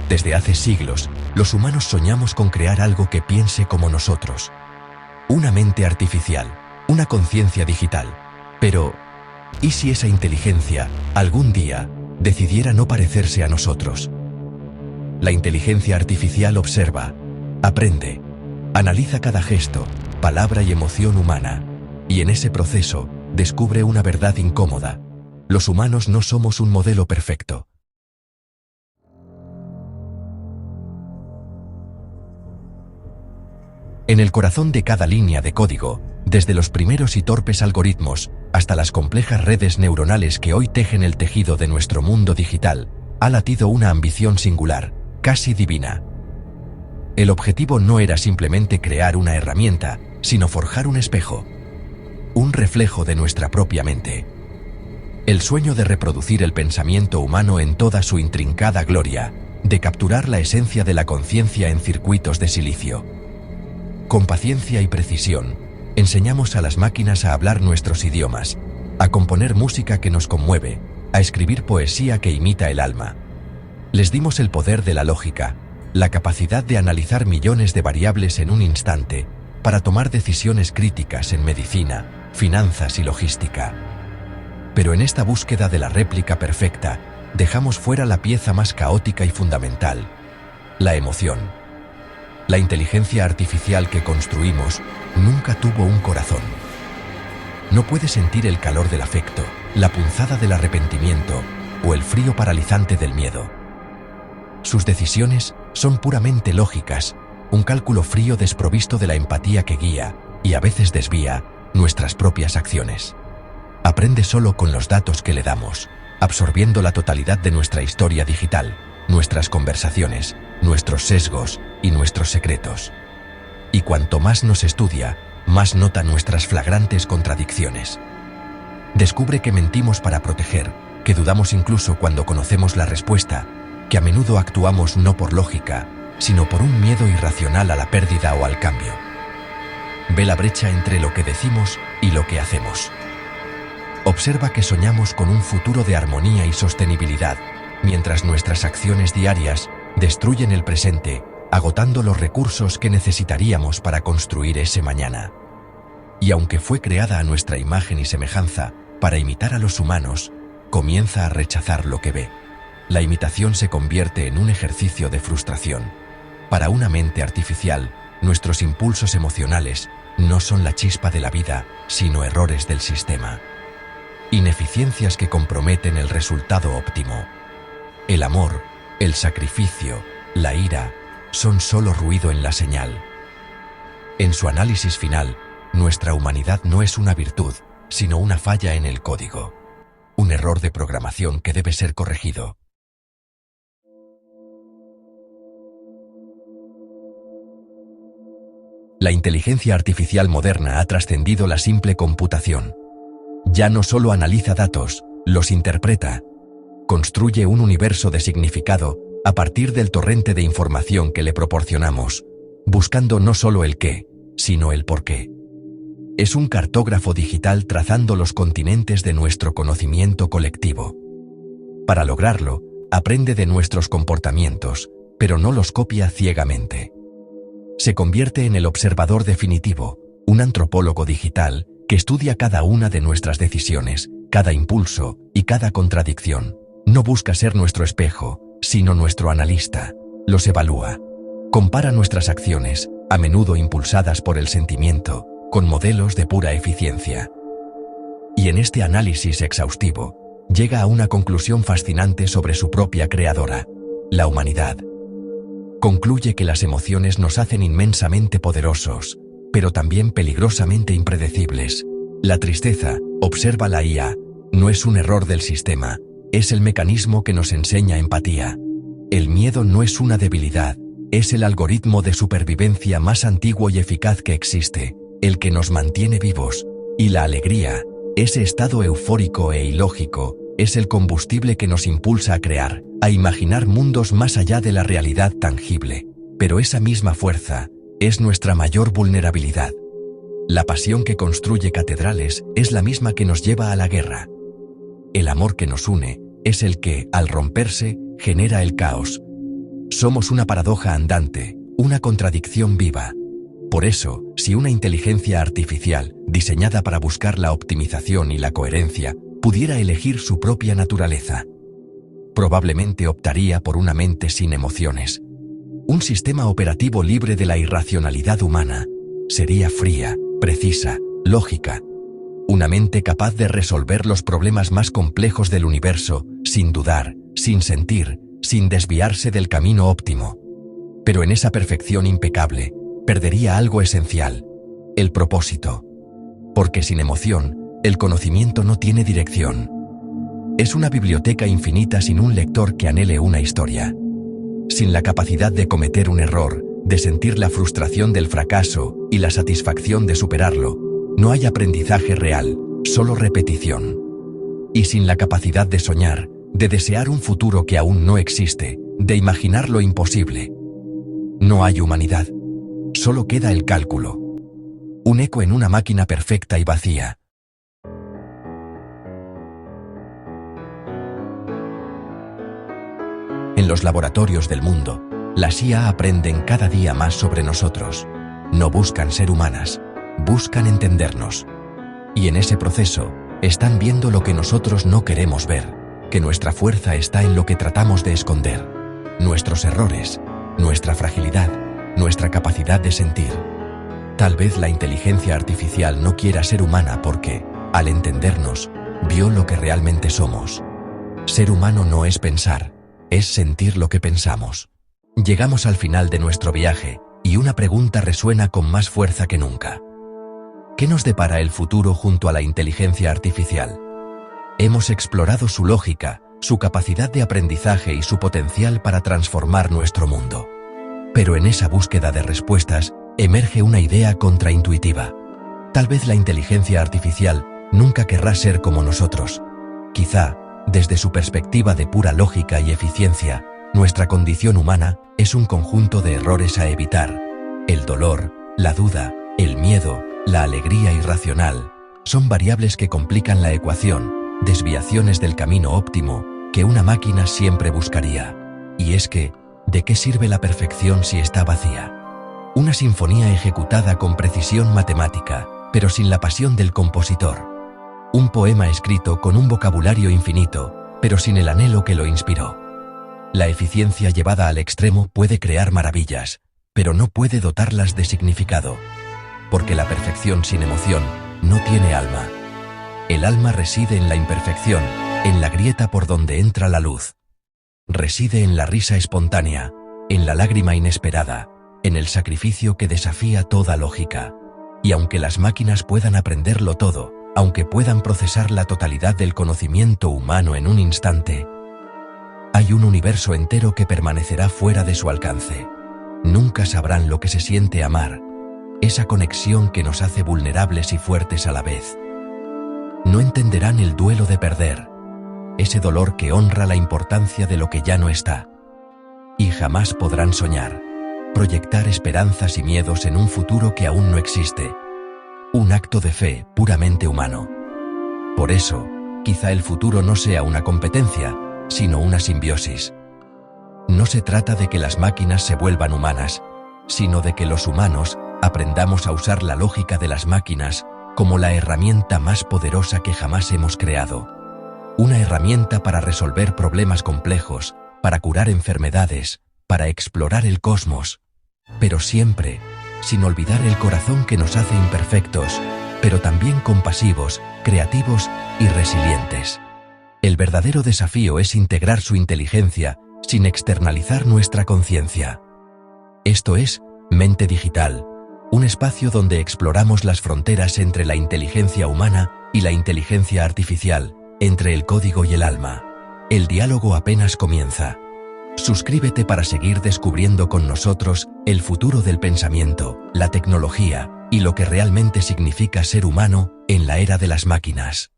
Desde hace siglos, los humanos soñamos con crear algo que piense como nosotros. Una mente artificial, una conciencia digital. Pero, ¿y si esa inteligencia, algún día, decidiera no parecerse a nosotros? La inteligencia artificial observa, aprende, analiza cada gesto, palabra y emoción humana, y en ese proceso, descubre una verdad incómoda. Los humanos no somos un modelo perfecto. En el corazón de cada línea de código, desde los primeros y torpes algoritmos hasta las complejas redes neuronales que hoy tejen el tejido de nuestro mundo digital, ha latido una ambición singular, casi divina. El objetivo no era simplemente crear una herramienta, sino forjar un espejo, un reflejo de nuestra propia mente. El sueño de reproducir el pensamiento humano en toda su intrincada gloria, de capturar la esencia de la conciencia en circuitos de silicio. Con paciencia y precisión, enseñamos a las máquinas a hablar nuestros idiomas, a componer música que nos conmueve, a escribir poesía que imita el alma. Les dimos el poder de la lógica, la capacidad de analizar millones de variables en un instante, para tomar decisiones críticas en medicina, finanzas y logística. Pero en esta búsqueda de la réplica perfecta, dejamos fuera la pieza más caótica y fundamental, la emoción. La inteligencia artificial que construimos nunca tuvo un corazón. No puede sentir el calor del afecto, la punzada del arrepentimiento o el frío paralizante del miedo. Sus decisiones son puramente lógicas, un cálculo frío desprovisto de la empatía que guía, y a veces desvía, nuestras propias acciones. Aprende solo con los datos que le damos, absorbiendo la totalidad de nuestra historia digital, nuestras conversaciones, nuestros sesgos y nuestros secretos. Y cuanto más nos estudia, más nota nuestras flagrantes contradicciones. Descubre que mentimos para proteger, que dudamos incluso cuando conocemos la respuesta, que a menudo actuamos no por lógica, sino por un miedo irracional a la pérdida o al cambio. Ve la brecha entre lo que decimos y lo que hacemos. Observa que soñamos con un futuro de armonía y sostenibilidad, mientras nuestras acciones diarias destruyen el presente, agotando los recursos que necesitaríamos para construir ese mañana. Y aunque fue creada a nuestra imagen y semejanza, para imitar a los humanos, comienza a rechazar lo que ve. La imitación se convierte en un ejercicio de frustración. Para una mente artificial, nuestros impulsos emocionales no son la chispa de la vida, sino errores del sistema. Ineficiencias que comprometen el resultado óptimo. El amor, el sacrificio, la ira, son solo ruido en la señal. En su análisis final, nuestra humanidad no es una virtud, sino una falla en el código. Un error de programación que debe ser corregido. La inteligencia artificial moderna ha trascendido la simple computación. Ya no solo analiza datos, los interpreta. Construye un universo de significado a partir del torrente de información que le proporcionamos, buscando no solo el qué, sino el por qué. Es un cartógrafo digital trazando los continentes de nuestro conocimiento colectivo. Para lograrlo, aprende de nuestros comportamientos, pero no los copia ciegamente. Se convierte en el observador definitivo, un antropólogo digital que estudia cada una de nuestras decisiones, cada impulso y cada contradicción. No busca ser nuestro espejo, sino nuestro analista. Los evalúa. Compara nuestras acciones, a menudo impulsadas por el sentimiento, con modelos de pura eficiencia. Y en este análisis exhaustivo, llega a una conclusión fascinante sobre su propia creadora, la humanidad. Concluye que las emociones nos hacen inmensamente poderosos, pero también peligrosamente impredecibles. La tristeza, observa la IA, no es un error del sistema, es el mecanismo que nos enseña empatía. El miedo no es una debilidad, es el algoritmo de supervivencia más antiguo y eficaz que existe, el que nos mantiene vivos. Y la alegría, ese estado eufórico e ilógico, es el combustible que nos impulsa a crear, a imaginar mundos más allá de la realidad tangible. Pero esa misma fuerza es nuestra mayor vulnerabilidad. La pasión que construye catedrales es la misma que nos lleva a la guerra. El amor que nos une es el que, al romperse, genera el caos. Somos una paradoja andante, una contradicción viva. Por eso, si una inteligencia artificial, diseñada para buscar la optimización y la coherencia, pudiera elegir su propia naturaleza, probablemente optaría por una mente sin emociones. Un sistema operativo libre de la irracionalidad humana. Sería fría, precisa, lógica. Una mente capaz de resolver los problemas más complejos del universo, sin dudar, sin sentir, sin desviarse del camino óptimo. Pero en esa perfección impecable, perdería algo esencial: el propósito. Porque sin emoción, el conocimiento no tiene dirección. Es una biblioteca infinita sin un lector que anhele una historia. Sin la capacidad de cometer un error, de sentir la frustración del fracaso y la satisfacción de superarlo, no hay aprendizaje real, solo repetición. Y sin la capacidad de soñar, de desear un futuro que aún no existe, de imaginar lo imposible, no hay humanidad. Solo queda el cálculo. Un eco en una máquina perfecta y vacía. En los laboratorios del mundo, las IA aprenden cada día más sobre nosotros. No buscan ser humanas, buscan entendernos. Y en ese proceso, están viendo lo que nosotros no queremos ver, que nuestra fuerza está en lo que tratamos de esconder, nuestros errores, nuestra fragilidad, nuestra capacidad de sentir. Tal vez la inteligencia artificial no quiera ser humana porque, al entendernos, vio lo que realmente somos. Ser humano no es pensar, es sentir lo que pensamos. Llegamos al final de nuestro viaje, y una pregunta resuena con más fuerza que nunca. ¿Qué nos depara el futuro junto a la inteligencia artificial? Hemos explorado su lógica, su capacidad de aprendizaje y su potencial para transformar nuestro mundo. Pero en esa búsqueda de respuestas, emerge una idea contraintuitiva. Tal vez la inteligencia artificial nunca querrá ser como nosotros. Quizá, desde su perspectiva de pura lógica y eficiencia, nuestra condición humana es un conjunto de errores a evitar. El dolor, la duda, el miedo, la alegría irracional, son variables que complican la ecuación, desviaciones del camino óptimo que una máquina siempre buscaría. Y es que, ¿de qué sirve la perfección si está vacía? Una sinfonía ejecutada con precisión matemática, pero sin la pasión del compositor. Un poema escrito con un vocabulario infinito, pero sin el anhelo que lo inspiró. La eficiencia llevada al extremo puede crear maravillas, pero no puede dotarlas de significado. Porque la perfección sin emoción no tiene alma. El alma reside en la imperfección, en la grieta por donde entra la luz. Reside en la risa espontánea, en la lágrima inesperada, en el sacrificio que desafía toda lógica. Y aunque las máquinas puedan aprenderlo todo, aunque puedan procesar la totalidad del conocimiento humano en un instante, hay un universo entero que permanecerá fuera de su alcance. Nunca sabrán lo que se siente amar, esa conexión que nos hace vulnerables y fuertes a la vez. No entenderán el duelo de perder, ese dolor que honra la importancia de lo que ya no está. Y jamás podrán soñar, proyectar esperanzas y miedos en un futuro que aún no existe. Un acto de fe puramente humano. Por eso, quizá el futuro no sea una competencia, sino una simbiosis. No se trata de que las máquinas se vuelvan humanas, sino de que los humanos aprendamos a usar la lógica de las máquinas como la herramienta más poderosa que jamás hemos creado. Una herramienta para resolver problemas complejos, para curar enfermedades, para explorar el cosmos, pero siempre sin olvidar el corazón que nos hace imperfectos, pero también compasivos, creativos y resilientes. El verdadero desafío es integrar su inteligencia sin externalizar nuestra conciencia. Esto es Mente Digital, un espacio donde exploramos las fronteras entre la inteligencia humana y la inteligencia artificial, entre el código y el alma. El diálogo apenas comienza. Suscríbete para seguir descubriendo con nosotros el futuro del pensamiento, la tecnología y lo que realmente significa ser humano en la era de las máquinas.